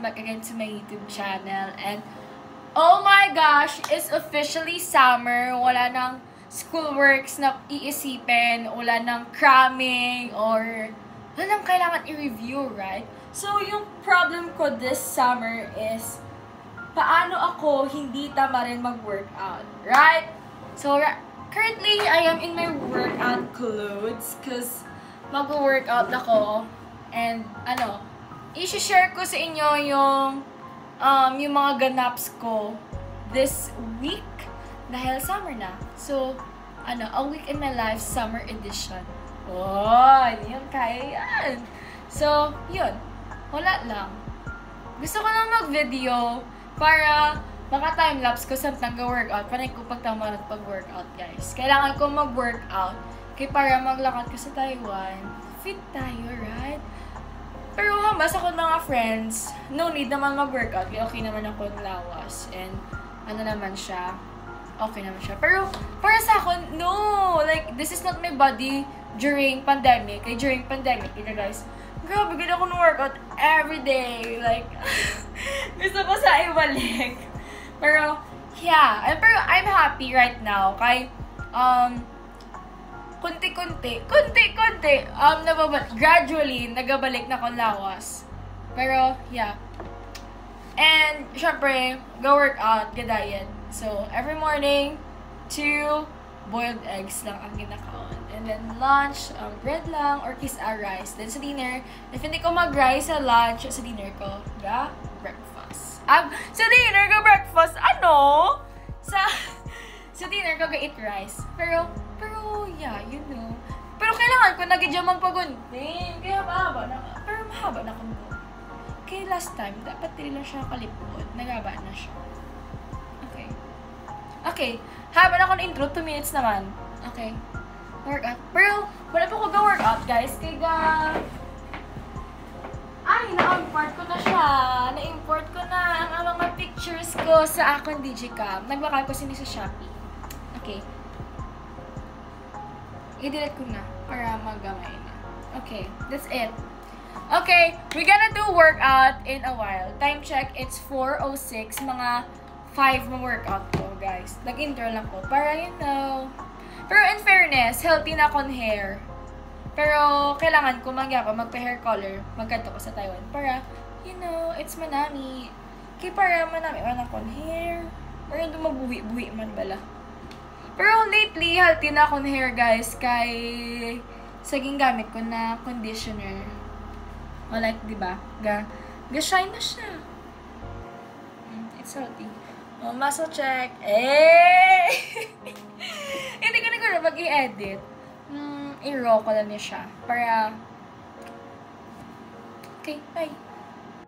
back again to my YouTube channel. And oh my gosh, it's officially summer. Wala nang schoolworks na iisipin, wala nang cramming, or wala nang kailangan i-review, right? So yung problem ko this summer is paano ako hindi tama rin mag-workout, right? So currently, I am in my workout clothes because mag-workout ako. And i-share ko sa inyo yung mga ganaps ko this week dahil summer na. So, a week in my life, summer edition. Oh, yun, kaya yan. So, yun. Wala lang. Gusto ko lang mag-video para maka-timelapse ko sa nag-workout. Panay ko pagtama at pag-workout, guys. Kailangan ko mag-workout kaya para maglakad ko sa Taiwan. Fit tayo, right? Pero mas ako mga friends, no need naman mag-workout. Kaya okay naman ako ng lawas. And naman siya. Okay naman siya. Pero para sa akin, no! Like, this is not my body during pandemic. Kaya during pandemic, guys, grabe, ganda ako ng workout every day. Like, gusto ko sa ibalik. Pero, yeah. Pero I'm happy right now. Kay, kunti-kunti, gradually, nagabalik na akong lawas. Pero, yeah. And, syempre, go workout, diet. So, every morning, 2 boiled eggs lang ang ginakaon. And then, lunch, bread lang, or rice. Then, sa dinner, if hindi ko mag-rice sa lunch, sa dinner ko, breakfast. Sa dinner ko, breakfast, Sa dinner ko, eat rice. Pero, yeah, you know. Pero kailangan ko nag-idya magpagunting. Kaya mahaba na. Pero mahaba na kung doon. Kaya last time, dapat din lang siya kalipod. Nagaba na siya. Okay. Haba na ako ng intro. 2 minutes naman. Okay. Workout. Pero, wala pa ko ga-workout, guys. Kaya na-import ko na siya. Na-import ko na ang mga pictures ko sa akong Digicam. Nagbakal ko sini sa Shopee. Okay. I-delete ko na para magamay na. Okay, that's it. Okay, we're gonna do workout in a while. Time check, it's 4:06. Mga 5 na workout ko, guys. Nag-intro lang ko para you know. Pero in fairness, healthy na akong hair. Pero kailangan ko magpa-hair color. Magkanto ko sa Taiwan para, you know, it's manami. Kaya para manami akong hair. Or yung mabuhi-buhi man bala. Pero lately, healthy na akong hair, guys, kay saging gamit ko na conditioner. O like, diba? Ga-shine na siya. It's healthy. O, muscle check. Hindi ko na mag-i-edit. I-raw ko lang niya siya. Para... Okay, bye.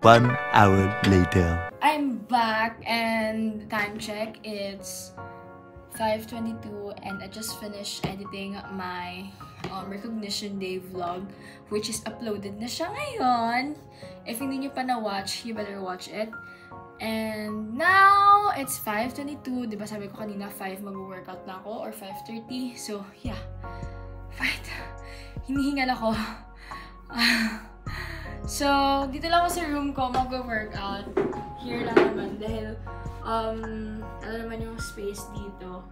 1 hour later. I'm back and time check, it's 5:22 and I just finished editing my Recognition Day vlog, which is uploaded na siya ngayon. If hindi nyo pa na-watch, you better watch it. And now, it's 5:22. Diba sabi ko kanina, 5 mag-workout na ako or 5:30. So, yeah. Fight. Hinihingal ako. So, dito lang ako sa room ko mag-workout. Here lang naman dahil ano naman yung space dito.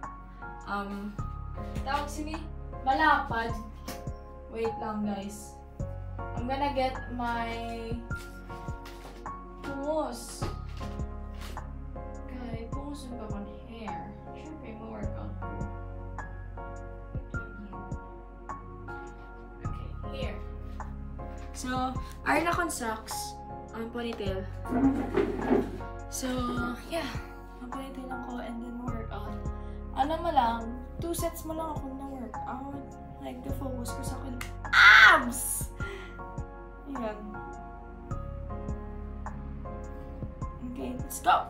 Tawag sini malapad. Wait lang, guys. I'm gonna get my pungos. Okay, pungos yung pa hair. Siyempre, ma-workout ko. Okay, here. So, iron akong socks. Ponytail. So, yeah. Ponytail lang ko and then workout. Mo lang, 2 sets mo lang ako na workout. Like, the focus ko sa akin. Abs! Ayan. Okay, let's go!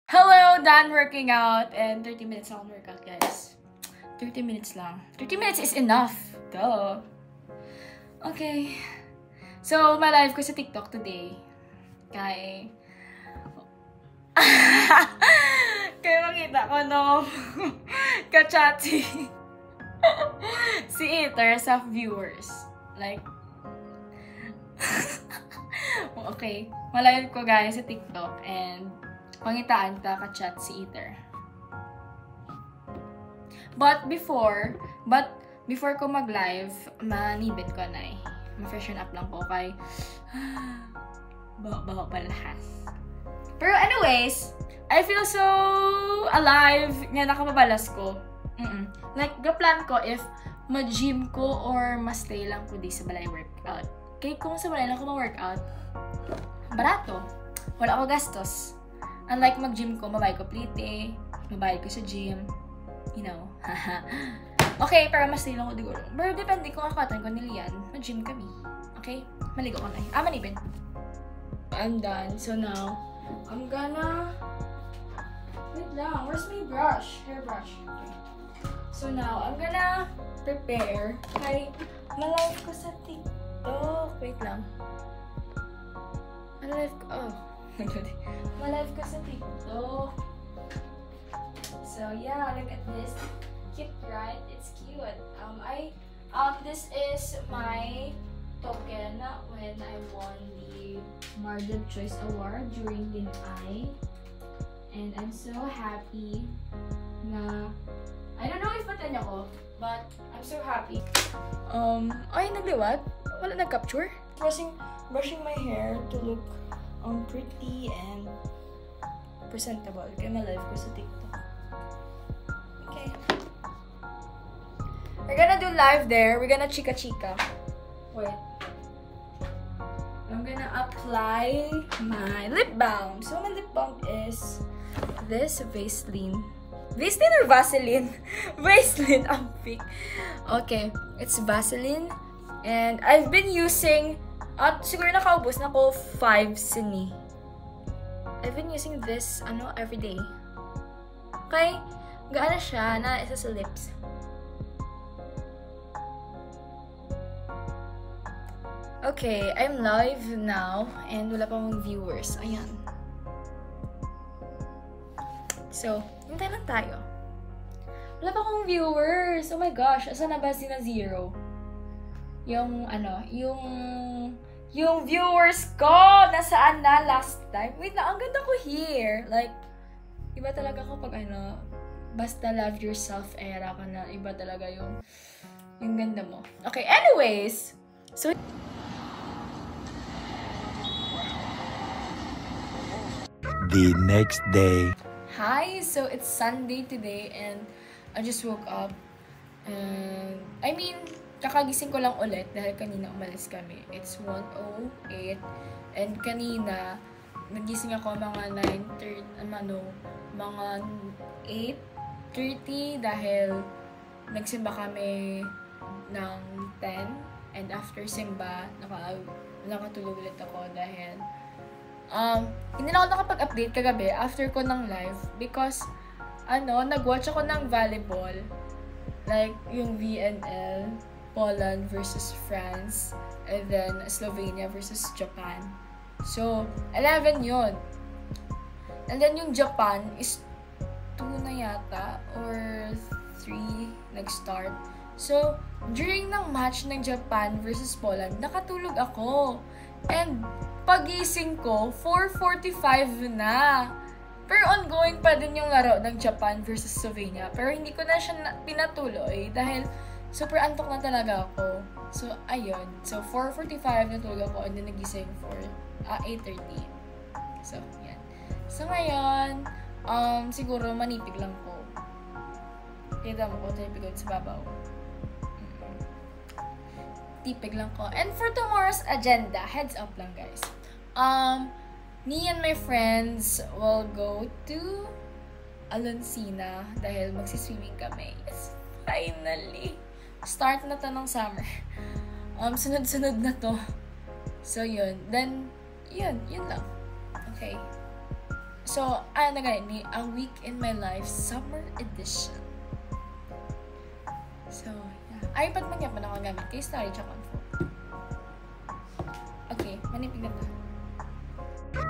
Hello, done working out. And 30 minutes lang workout, guys. 30 minutes lang. 30 minutes is enough. Duh. Okay. So, my live ko sa TikTok today. Kaya makita ko no ka-chat si Ether sa viewers. Like, okay. Malive ko guys sa TikTok and pangitaan ta ka-chat si Ether. But before ko mag-live, manibit ko na eh. Ma-freshen up lang ko kay baho palahas. Pero anyways, I feel so alive nga nakapabalas ko. Like, ga-plan ko if ma-gym ko or ma-stay lang ko di sa balay workout. Kaya kung sa balay lang ko ma-workout, barato. Wala ako gastos. Unlike mag-gym ko, mabayad ko plite, mabayad ko sa gym. You know, okay, pero ma-stay lang ko diguro. Pero depende kung akatan ko ni Lian, ma-gym kami. Okay? Maligo ko na. Manibin. I'm done. So now, I'm gonna... Wait lang. Where's my brush? Hair brush. Okay. So now, I'm gonna prepare. Kay malive ko sa TikTok. Wait lang. Malive ko... Oh. Malive ko sa TikTok. So yeah, look at this. Cute, right? It's cute. This is my token when I won the Marduk Choice Award during Linay. And I'm so happy na, I don't know if matan ako, but I'm so happy. Ay, nagliwat? Wala nag-capture? Brushing my hair to look pretty and presentable. Kaya na-live ko sa TikTok. Okay. We're gonna do live there. We're gonna chika-chika. Wait. I'm gonna apply my lip balm. So my lip balm is this Vaseline. Vaseline or Vaseline? Vaseline, I'm fake. Okay, it's Vaseline. And I've been using, siguro nakaubos na ko 5 sini. I've been using this, every day. Okay, gaano siya na isa sa lips. Okay, I'm live now and wala pa mong viewers. Ayan. So, hintay lang tayo. Wala pa akong viewers. Oh my gosh, asa na ba sina zero? Yung viewers ko, nasaan na last time? Wait na, ang ganda ko here. Like, iba talaga kapag basta love yourself era ka na. Iba talaga yung ganda mo. Okay, anyways. So, the next day. hi! So, it's Sunday today and I just woke up. And, kakagising ko lang ulit dahil kanina umalis kami. It's 1:08 and kanina nagising ako mga 8:30 dahil nagsimba kami ng 10 and after simba nakatulog ulit ako dahil hindi na ako nakapag-update kagabi after ko ng live because nag-watch ako ng volleyball, like yung VNL Poland versus France, and then Slovenia versus Japan. So, 11 yun. And then yung Japan is 2 na yata, or 3 nag-start. So, during ng match ng Japan versus Poland, nakatulog ako. And, pagising ko, 4:45 na. Pero ongoing pa din yung laro ng Japan versus Slovenia. Pero hindi ko na siya pinatuloy dahil super antok na talaga ako. So, ayun. So, 4:45 natulog ako and then nagising for 8:30. So, yan. So, ngayon, siguro manipig lang ko. Kita mo ko, tipig ko sa babaw. Tipig lang ko. And for tomorrow's agenda, heads up lang guys. Me and my friends will go to Aloncina dahil magsiswimming kami. Yes, finally! Start na to ng summer. Sunod-sunod na to. So, yun. Then, yun lang. Okay. So, ano na ganyan ni A Week in My Life Summer Edition. So, yeah. iPad man yan pa nakagamit. Case study, tsaka on phone. Okay, manipig na to.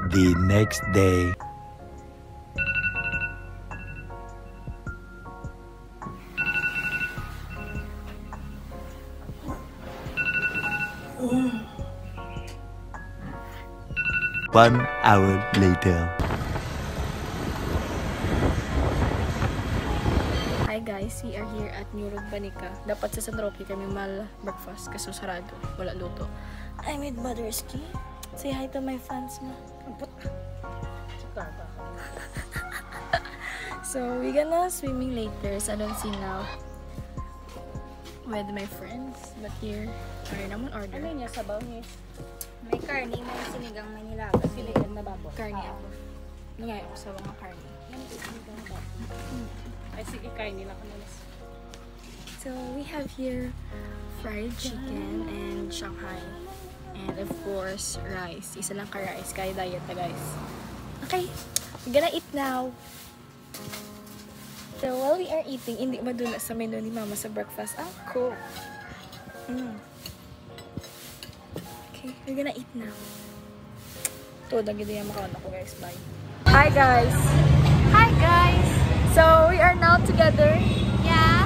The next day. One hour later. Hi guys, we are here at New Rugbanica. Dapat sa San Roque kami breakfast kasi sarado, wala luto. I'm with Motherski. Say hi to my fans mo. So, we gonna swimming later sa Doncina with my friends. But here, sorry naman order. Ano niya, sabaw niya? May karni, may sinigang, may nilaga. Sinigang na babo. Karni ako. Nangay ako sa mga karni. Ay, sige, karni lang kami. So, we have here fried chicken and Shanghai. And of course, rice. Isa lang ka-rice. Kaya diet na, guys. Okay. We're gonna eat now. So, while we are eating, hindi madula sa menu ni Mama sa breakfast. Ah, cool. Okay, we're gonna eat now. Ito, nagiging yung makawan ako, guys. Bye. Hi, guys! Hi, guys! So, we are now together. Yeah.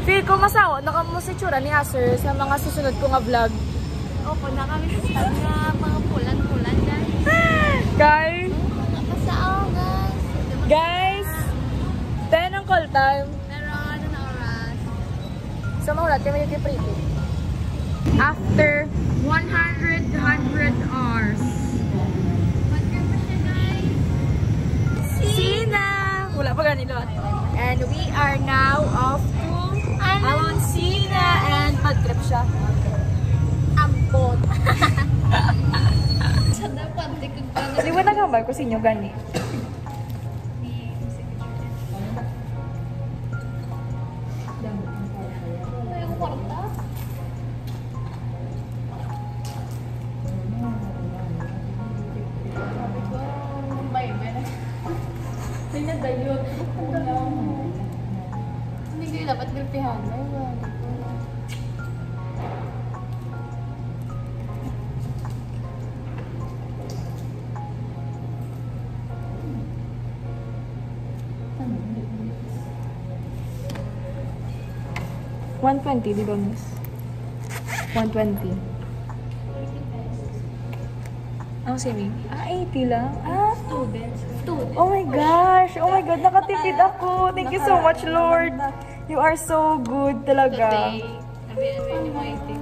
Feel ko masawa. Nakamusitsura ni Acer sa mga susunod ko nga vlog. Opo, na kami sa mga pulan-pulan, guys. Guys! Napasao, guys. Guys! 10 ang call time. Pero ano na oras? So, mahulat kami yung pretty. After 100 hours. Mag-girl pa siya, guys. Sina! Wala pa ganilo. And we are now off to Aloncina and mag-trip siya. Ampot. Sa dapat, di ko ba? Di ba nagambal ko sa inyo gani? Ay, ako kwarta. Hindi ko dapat gulpihan. $120, di ba, miss? 120. Ang saving? 80 lang? Students. Oh my gosh! Oh my God! Nakatipid ako! Thank you so much, Lord! You are so good talaga. Abi mo ito.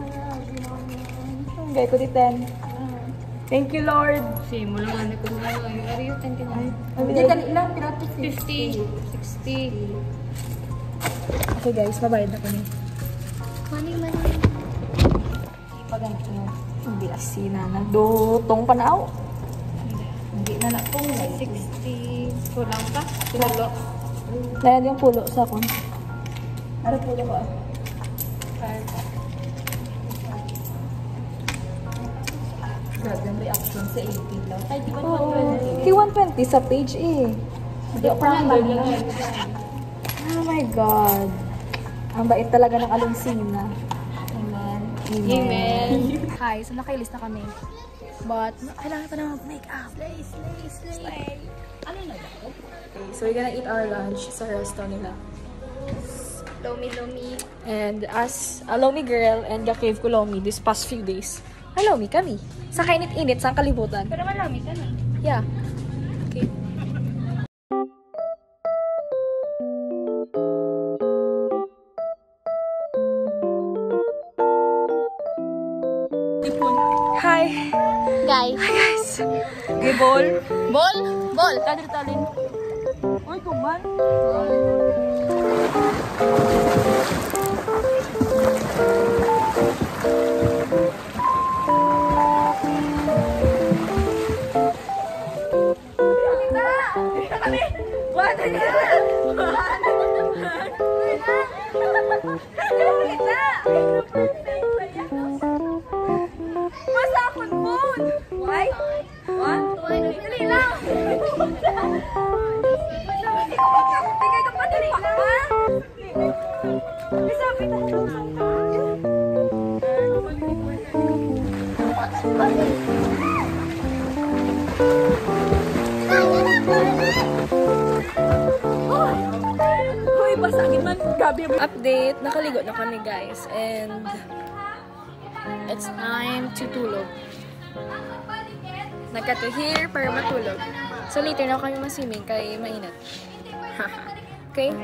Gaya ko di 10. Thank you, Lord! Si mo lang ano ko na yung ariyo 10 ka na. Hindi ka ilang pirato 50, 60. Okay guys, mabayad na ko niya. Money. Pag ano ko hindi kasi na nagdutong panaw. Hindi na natong 60. Kulang pa? Pulo. Layan yung pulo sa akon. Ano pulo ko? Grabe ang reaction sa 18 lang. Ay, di ba Oo. 120 sa page eh. Hindi ako lang. Oh my God. Ang bait talaga ng Aloncina. Amen. Amen. Hi, so nakailis na kami. But, kailangan pa na mag-make-up. Slay. Ano na ba? Okay, so we're gonna eat our lunch sa resto nila. Lomi. And as a Lomi girl and the cave ko Lomi this past few days. Lomi kami. Sa kainit-init, sa kalibutan. Pero malami ka na. Yeah. Okay. Hi! Guys. Hi guys! Okay, ball. Ball. Talin. Uy, kuman. Basta akong phone! Why? Update, nakaligo na kami guys and it's time to tulog. Nagkatuhir para matulog. So later na kami masiming kay mainit. Okay?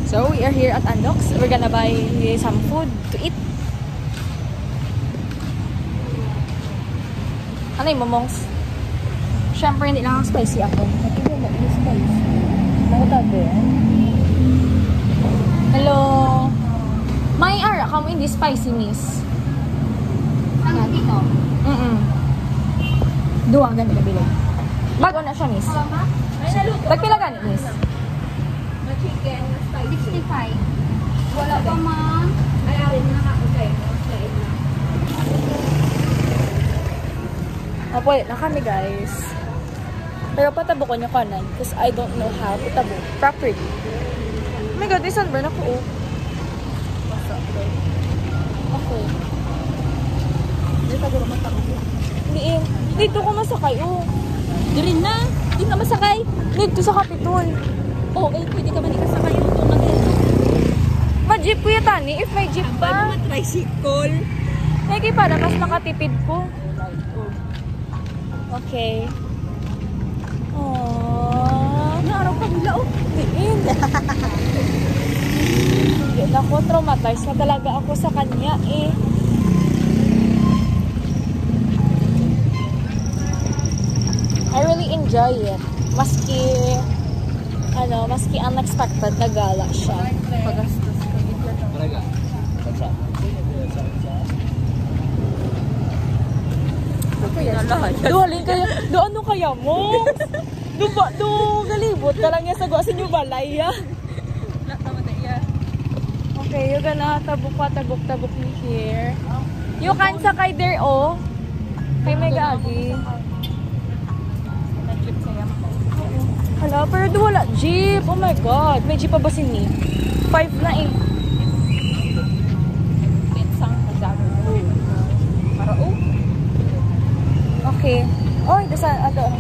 So we are here at Andox. We're gonna buy some food to eat. Ano yung momongs? Siyempre hindi lang spicy ako. Hindi mo spicy. Nakatabi. Hello. May ara ka mo hindi spicy, miss. Ano dito? Duwa ganito na bilog. Bago na siya, miss. Bagpila ganit, miss? Chicken, 65. Wala pa, ma'am. Ay, arin na ako kayo. Napulit na kami, guys. Pero patabo ko niya kanan because I don't know how to tabo properly. Oh my god, may sunburn ako, oh. Okay. Hindi ka gano'n matabo. Hindi eh. Dito ko masakay, oh. Di rin na. Di na masakay. Dito sa Capitol. Okay, pwede ka ba hindi kasakay yung tumagal? Ma-jeep ko yata ni. If may jeep pa. Paano ma-tricycle? Lagi para mas makatipid ko. Okay. Aww. Naaraw ka mula, oh. Diin. Hindi ako. Traumatized na talaga ako sa kanya, eh. I really enjoy it. Maski unexpected na gala siya. Pagastos ka dito. Do ano kaya mo? Do galibot ka lang niya sa guwasin yung balay, ya. Okay, you're gonna tabok me here. You can sakay there, oh. Kay Mega Agi. Hala, pero do wala jeep. Oh my god. May jeep pa ba sini? 5 na eh. Para oh. Okay. Oy, dasa ato.